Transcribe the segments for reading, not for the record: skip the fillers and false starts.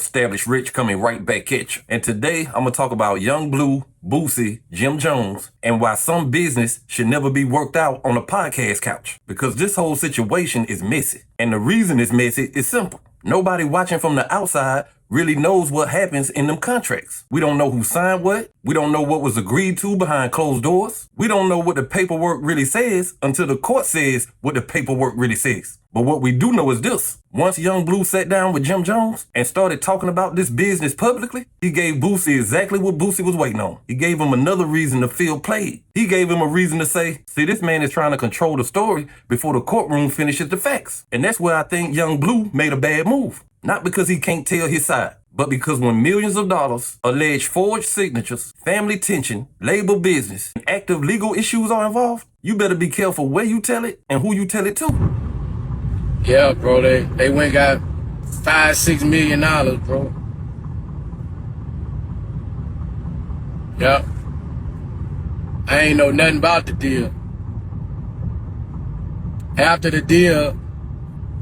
Established Rich coming right back at you. And today, I'm gonna talk about Yung Bleu, Boosie, Jim Jones, and why some business should never be worked out on a podcast couch. Because this whole situation is messy. And the reason it's messy is simple. Nobody watching from the outside really knows what happens in them contracts. We don't know who signed what. We don't know what was agreed to behind closed doors. We don't know what the paperwork really says until the court says what the paperwork really says. But what we do know is this. Once Yung Bleu sat down with Jim Jones and started talking about this business publicly, he gave Boosie exactly what Boosie was waiting on. He gave him another reason to feel played. He gave him a reason to say, see, this man is trying to control the story before the courtroom finishes the facts. And that's where I think Yung Bleu made a bad move. Not because he can't tell his side, but because when millions of dollars, alleged forged signatures, family tension, labor business, and active legal issues are involved, you better be careful where you tell it and who you tell it to. Yeah, bro, they went and got $5-6 million, bro. Yep. I ain't know nothing about the deal. After the deal,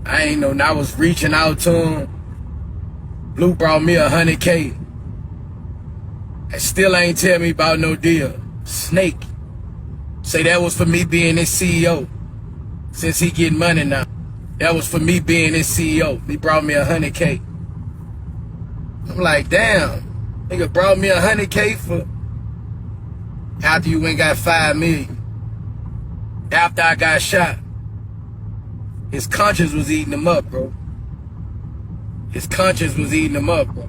I ain't know, I was reaching out to him. Blue brought me $100K. And still ain't tell me about no deal. Snake. Say that was for me being his CEO. Since he getting money now. That was for me being his CEO. He brought me $100K. I'm like, damn. Nigga brought me $100K for after you went got $5 million. After I got shot. His conscience was eating him up, bro. His conscience was eating him up, bro.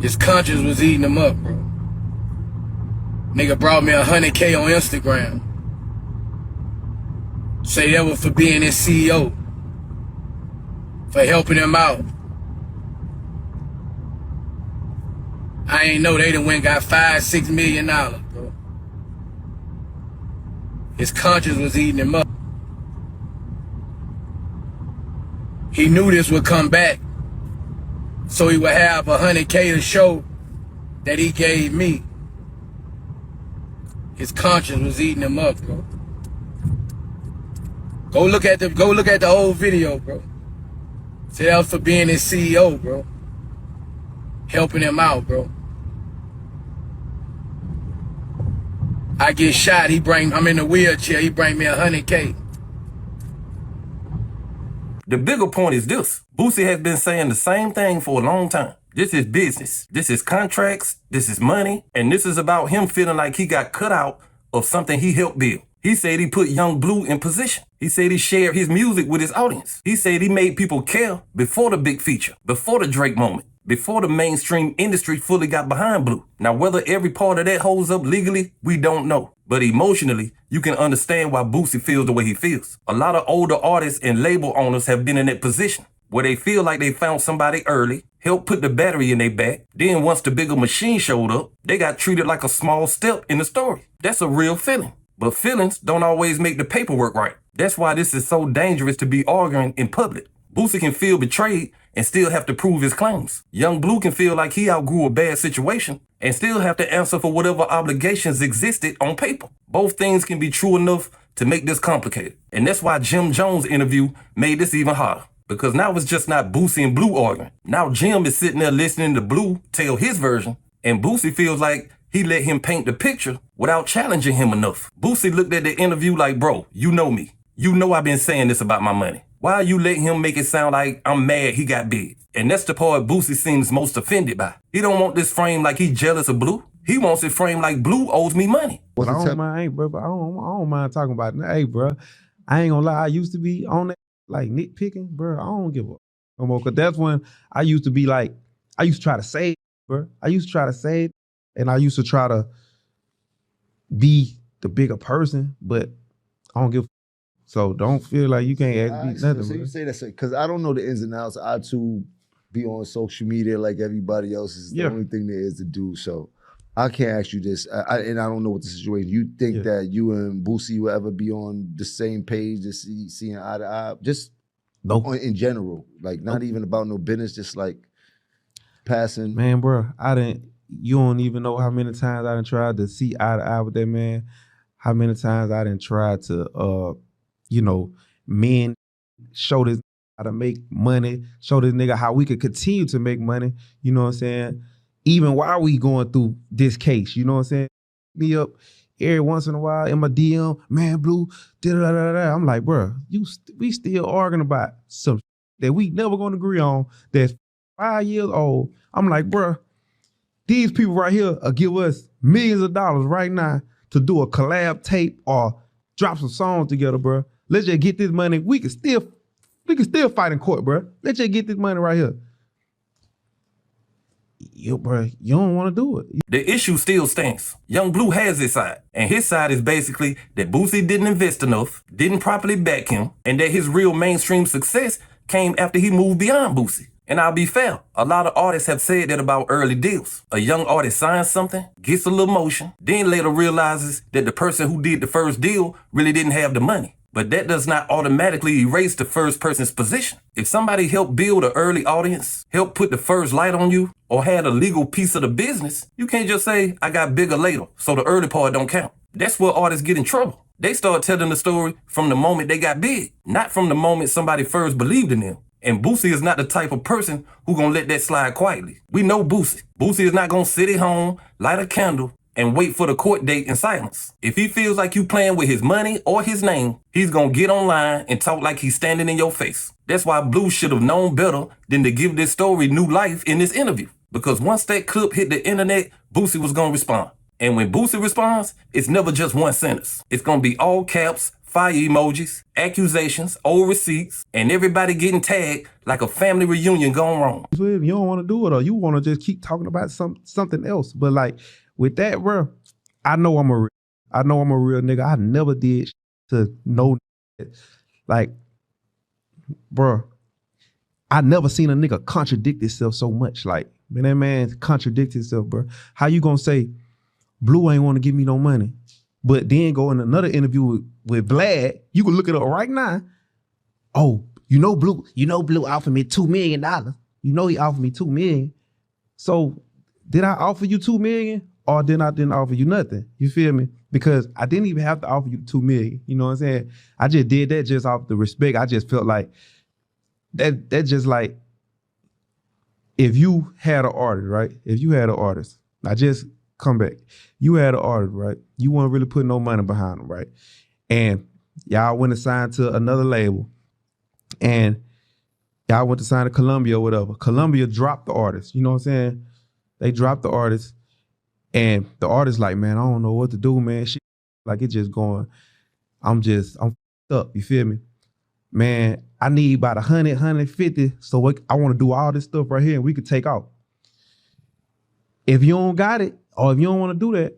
His conscience was eating him up, bro. Nigga brought me $100K on Instagram. Say that was for being his CEO. For helping him out. I ain't know they done went and got $5-6 million, bro. His conscience was eating him up. He knew this would come back. So he would have $100K to show that he gave me. His conscience was eating him up, bro. Go look at the old video, bro. Say that was for being his CEO, bro. Helping him out, bro. I get shot, I'm in a wheelchair, he bring me $100K. The bigger point is this. Boosie has been saying the same thing for a long time. This is business. This is contracts. This is money. And this is about him feeling like he got cut out of something he helped build. He said he put Yung Bleu in position. He said he shared his music with his audience. He said he made people care before the big feature, before the Drake moment, before the mainstream industry fully got behind Bleu. Now, whether every part of that holds up legally, we don't know. But emotionally, you can understand why Boosie feels the way he feels. A lot of older artists and label owners have been in that position where they feel like they found somebody early, helped put the battery in their back. Then once the bigger machine showed up, they got treated like a small step in the story. That's a real feeling. But feelings don't always make the paperwork right. That's why this is so dangerous to be arguing in public. Boosie can feel betrayed and still have to prove his claims. Yung Bleu can feel like he outgrew a bad situation and still have to answer for whatever obligations existed on paper. Both things can be true enough to make this complicated. And that's why Jim Jones' interview made this even harder. Because now it's just not Boosie and Bleu arguing. Now Jim is sitting there listening to Bleu tell his version, and Boosie feels like he let him paint the picture without challenging him enough. Boosie looked at the interview like, bro, you know me. You know I've been saying this about my money. Why you let him make it sound like I'm mad he got big? And that's the part Boosie seems most offended by. He don't want this frame like he jealous of Bleu. He wants it framed like Bleu owes me money. But I don't mind, bro. But I don't mind talking about it. Hey, bro, I ain't gonna lie. I used to be on that like nitpicking, bro. I don't give a no more. Cause that's when I used to be like, I used to try to say it, bro. I used to try to say it, and I used to try to be the bigger person, but I don't give a so don't feel like you can't ask me nothing. So you say that because I don't know the ins and outs. I too be on social media like everybody else. Is the only thing there is to do. So I can't ask you this, and I don't know what the situation. You think that you and Boosie will ever be on the same page, just seeing eye to eye, just in general, like not even about no business, just like passing. Man, bro, you don't even know how many times I done tried to see eye to eye with that man. How many times I done tried to you know, men show this how to make money, show this nigga how we could continue to make money, you know what I'm saying? Even while we going through this case, you know what I'm saying? Me up every once in a while in my DM, man, Blue, da-da-da-da-da. I'm like, bro, we still arguing about some that we never gonna agree on that's 5 years old. I'm like, bro, these people right here will give us millions of dollars right now to do a collab tape or drop some songs together, bro. Let's just get this money. We can still fight in court, bro. Let's just get this money right here. Yo, bro, you don't want to do it. The issue still stands. Yung Bleu has his side. And his side is basically that Boosie didn't invest enough, didn't properly back him, and that his real mainstream success came after he moved beyond Boosie. And I'll be fair, a lot of artists have said that about early deals. A young artist signs something, gets a little motion, then later realizes that the person who did the first deal really didn't have the money. But that does not automatically erase the first person's position. If somebody helped build an early audience, helped put the first light on you, or had a legal piece of the business, you can't just say, I got bigger later, so the early part don't count. That's where artists get in trouble. They start telling the story from the moment they got big, not from the moment somebody first believed in them. And Boosie is not the type of person who gonna let that slide quietly. We know Boosie. Boosie is not gonna sit at home, light a candle, and wait for the court date in silence. If he feels like you playing with his money or his name, he's gonna get online and talk like he's standing in your face. That's why Bleu should have known better than to give this story new life in this interview. Because once that clip hit the internet, Boosie was gonna respond. And when Boosie responds, it's never just one sentence. It's gonna be all caps, fire emojis, accusations, old receipts, and everybody getting tagged like a family reunion gone wrong. You don't want to do it, or you want to just keep talking about something else. But like with that, bro, I know I'm a real nigga. I never did to no, like, bro, I never seen a nigga contradict himself so much. Like, man, that man contradict himself, bro. How you gonna say Blue ain't want to give me no money, but then go in another interview with Vlad? You can look it up right now. Oh, Blue offered me $2 million. You know he offered me $2 million. So did I offer you $2 million, or then I didn't offer you nothing? You feel me? Because I didn't even have to offer you $2 million. You know what I'm saying? I just did that just off the respect. I just felt like that just like, if you had an artist, right? If you had an artist, I just come back. You had an artist, right? You weren't really putting no money behind them, right? And y'all went to sign to another label, and y'all went to sign to Columbia or whatever. Columbia dropped the artist. You know what I'm saying? They dropped the artist, and the artist like, man, I don't know what to do, man. Shit, like, it just going, I'm up. You feel me? Man, I need about 100, 150. So I want to do all this stuff right here, and we could take off. If you don't got it, or if you don't want to do that,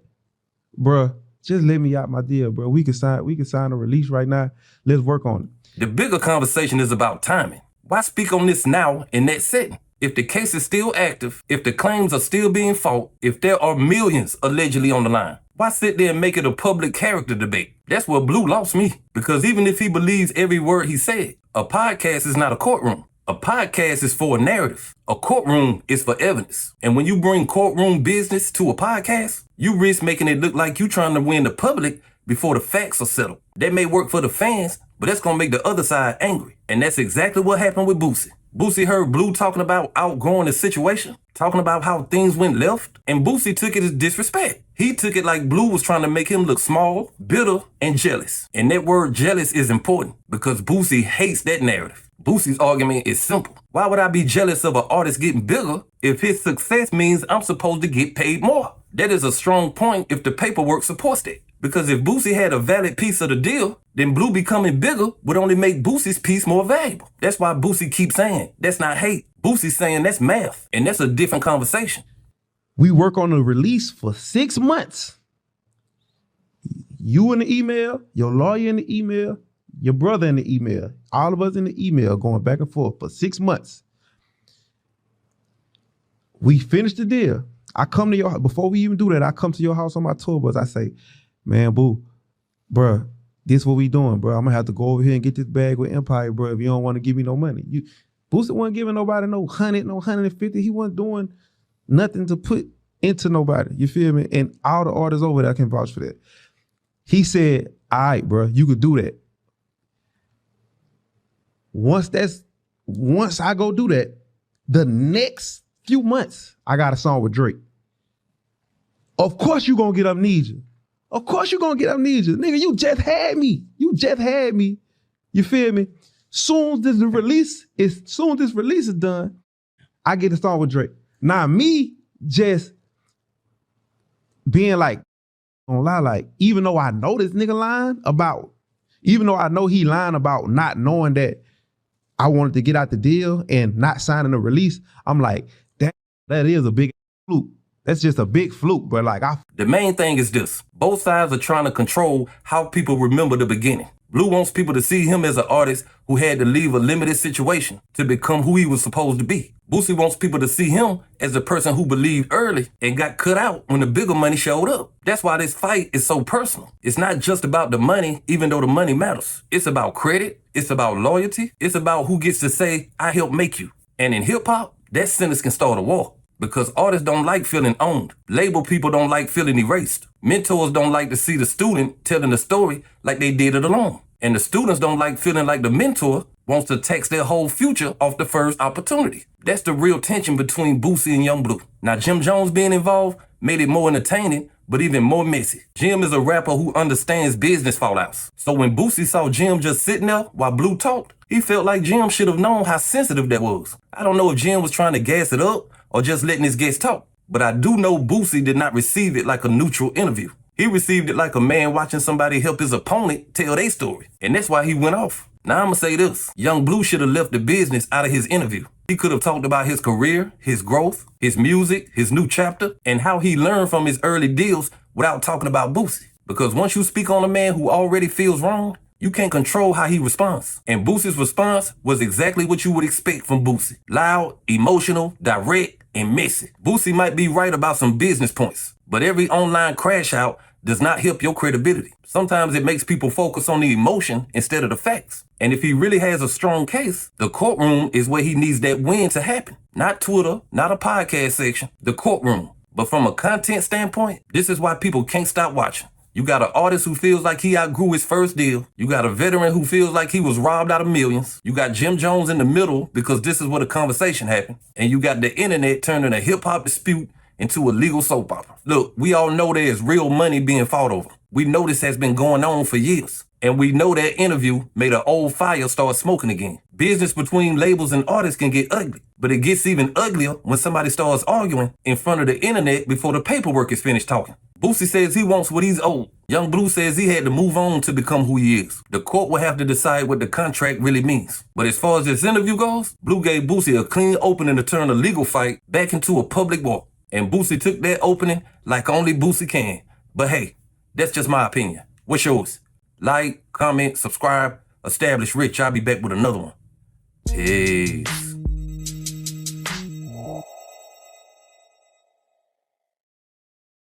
bruh, just let me out my deal, bro. We can sign a release right now. Let's work on it. The bigger conversation is about timing. Why speak on this now in that setting? If the case is still active, if the claims are still being fought, if there are millions allegedly on the line, why sit there and make it a public character debate? That's where Bleu lost me. Because even if he believes every word he said, a podcast is not a courtroom. A podcast is for a narrative. A courtroom is for evidence. And when you bring courtroom business to a podcast, you risk making it look like you trying to win the public before the facts are settled. That may work for the fans, but that's gonna make the other side angry. And that's exactly what happened with Boosie. Boosie heard Bleu talking about outgrowing the situation, talking about how things went left, and Boosie took it as disrespect. He took it like Bleu was trying to make him look small, bitter, and jealous. And that word jealous is important because Boosie hates that narrative. Boosie's argument is simple. Why would I be jealous of an artist getting bigger if his success means I'm supposed to get paid more? That is a strong point if the paperwork supports that. Because if Boosie had a valid piece of the deal, then Bleu becoming bigger would only make Boosie's piece more valuable. That's why Boosie keeps saying, that's not hate. Boosie's saying that's math, and that's a different conversation. We work on the release for 6 months. You in the email, your lawyer in the email, your brother in the email, all of us in the email going back and forth for 6 months. We finished the deal. I come to your house. Before we even do that, I come to your house on my tour bus. I say, man, boo, bruh, this what we doing, bro. I'm gonna have to go over here and get this bag with Empire, bro, if you don't want to give me no money. Boosie wasn't giving nobody no 100, no 150. He wasn't doing nothing to put into nobody. You feel me? And all the artists over there can vouch for that. He said, all right, bro, you could do that. Once I go do that, the next few months, I got a song with Drake. Of course you gonna get amnesia. Of course you gonna get amnesia. Nigga, you just had me. You feel me? Soon this release is done, I get a song with Drake. Now me just being like, don't lie, like, even though I know this nigga even though I know he lying about not knowing that I wanted to get out the deal and not signing the release, I'm like, that is a big fluke. That's just a big fluke, but like The main thing is this. Both sides are trying to control how people remember the beginning. Blue wants people to see him as an artist who had to leave a limited situation to become who he was supposed to be. Boosie wants people to see him as a person who believed early and got cut out when the bigger money showed up. That's why this fight is so personal. It's not just about the money, even though the money matters. It's about credit. It's about loyalty. It's about who gets to say, I helped make you. And in hip hop, that sentence can start a war. Because artists don't like feeling owned. Label people don't like feeling erased. Mentors don't like to see the student telling the story like they did it alone. And the students don't like feeling like the mentor wants to tax their whole future off the first opportunity. That's the real tension between Boosie and Yung Bleu. Now, Jim Jones being involved made it more entertaining, but even more messy. Jim is a rapper who understands business fallouts. So when Boosie saw Jim just sitting there while Blue talked, he felt like Jim should have known how sensitive that was. I don't know if Jim was trying to gas it up or just letting his guests talk. But I do know Boosie did not receive it like a neutral interview. He received it like a man watching somebody help his opponent tell their story. And that's why he went off. Now I'ma say this. Yung Bleu should have left the business out of his interview. He could have talked about his career, his growth, his music, his new chapter, and how he learned from his early deals without talking about Boosie. Because once you speak on a man who already feels wrong, you can't control how he responds. And Boosie's response was exactly what you would expect from Boosie. Loud, emotional, direct, and messy. Boosie might be right about some business points, but every online crash out does not help your credibility. Sometimes it makes people focus on the emotion instead of the facts. And if he really has a strong case, the courtroom is where he needs that win to happen. Not Twitter, not a podcast section, the courtroom. But from a content standpoint, this is why people can't stop watching. You got an artist who feels like he outgrew his first deal. You got a veteran who feels like he was robbed out of millions. You got Jim Jones in the middle because this is where the conversation happened. And you got the internet turning a hip-hop dispute into a legal soap opera. Look, we all know there's real money being fought over. We know this has been going on for years. And we know that interview made an old fire start smoking again. Business between labels and artists can get ugly, but it gets even uglier when somebody starts arguing in front of the internet before the paperwork is finished talking. Boosie says he wants what he's owed. Yung Bleu says he had to move on to become who he is. The court will have to decide what the contract really means. But as far as this interview goes, Bleu gave Boosie a clean opening to turn a legal fight back into a public war. And Boosie took that opening like only Boosie can. But hey, that's just my opinion. What's yours? Like, comment, subscribe, establish Rich. I'll be back with another one. Peace.